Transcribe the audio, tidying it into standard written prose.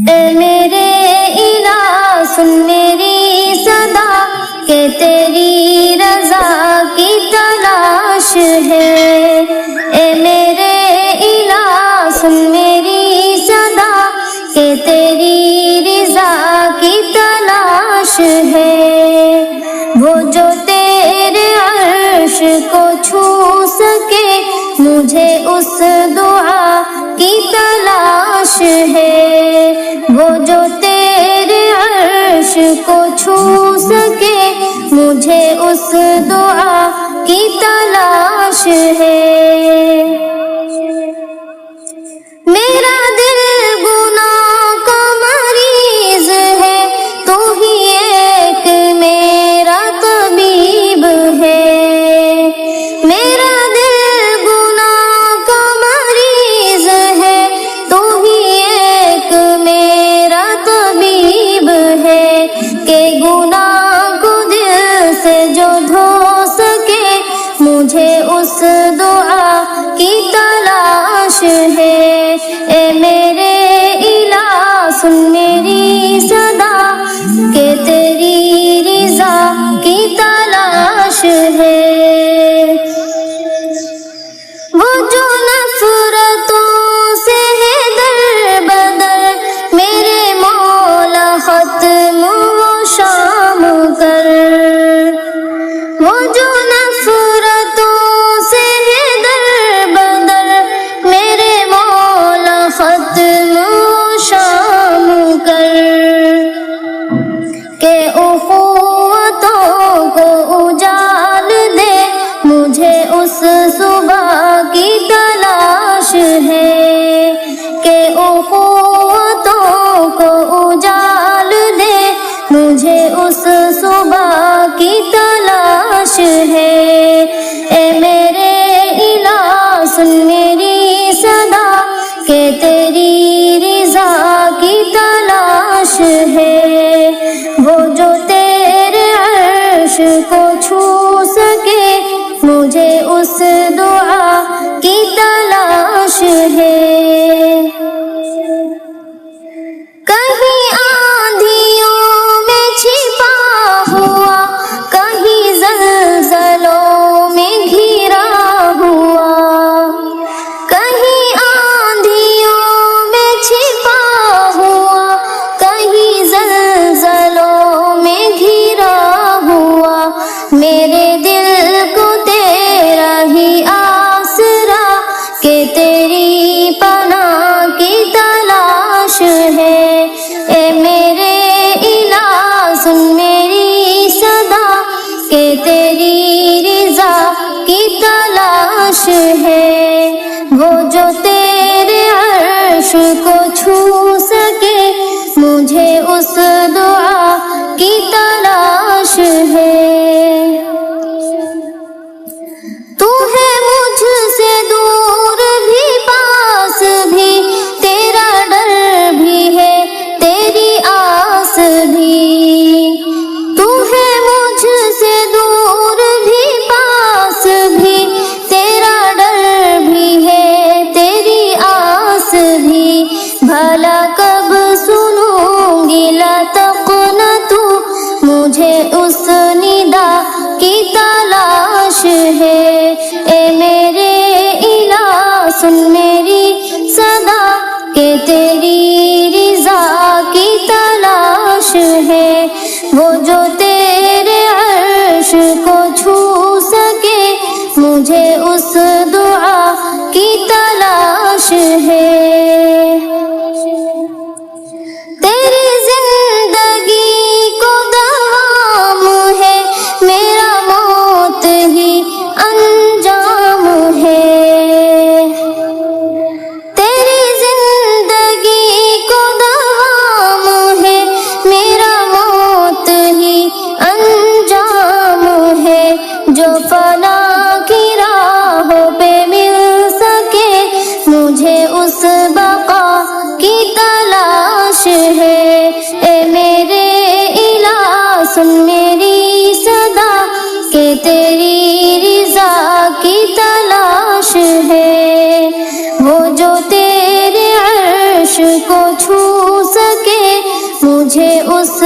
اے میرے الہ سن میری صدا کہ تیری رضا کی تلاش ہے۔ اے میرے الہ سن میری صدا کہ تیری رضا کی تلاش ہے۔ وہ جو تیرے عرش کو چھو سکے مجھے اس دعا کی تلاش ہے۔ وہ جو تیرے عرش کو چھو سکے مجھے اس دعا کی تلاش ہے۔ میرا دل گناہ کا مریض ہے، تو ہی ایک میرا طبیب ہے۔ میرا دل گناہ کا مریض ہے، تو ہی ایک میرا طبیب ہے۔ کہ گناہ کو دل سے جو دھو سکے مجھے اس دعا کی تلاش ہے۔ اے میرے الہ سن میری صدا کہ تیری رضا کی تلاش ہے۔ وہ جو نفرتوں سے ہے در بدر میرے مولا ختم و شام کر۔ وہ جو نفرتوں سے ہے در بدر میرے مولا ختم و شام کر۔ کہ اخوتوں کو اجال دے مجھے اس صبح کی تلاش ہے۔ کہ اخوتوں کو اجال دے مجھے اس صبح کی تلاش ہے۔ اے میرے الہ سن میری صدا کہ تیری رضا کی تلاش ہے۔ وہ جو تیرے عرش کو چھو سکے مجھے اس دعا کی تلاش ہے۔ کہیں آندھیوں میں چھپا ہوا، کہیں زلزلوں میں گھرا ہوا۔ کہیں آندھیوں میں چھپا ہوا، کہیں زلزلوں میں گھرا ہوا۔ میرے دل کو تیرا ہی آسرا کہ تیری پناہ کی تلاش ہے۔ اے میرے الہ سن میری صدا کہ تیری رضا کی تلاش ہے۔ وہ جو تیرے عرش کو چھو سکے مجھے اس دعا کی تلاش ہے۔ تو ہے مجھ سے دور بھی پاس بھی، تیرا ڈر بھی ہے تیری آس بھی۔ تو ہے مجھ سے دور بھی پاس بھی، تیرا ڈر بھی ہے تیری آس بھی۔ بھلا کب سنوں گی لتقنت مجھے اس ندا کی تلاش ہے۔ اے میرے الہ سن میری صدا کہ تیری رضا کی تلاش ہے۔ وہ جو تیرے عرش کو چھو سکے مجھے اس دعا کی تلاش ہے۔ تیری زندگی کو دوام ہے اس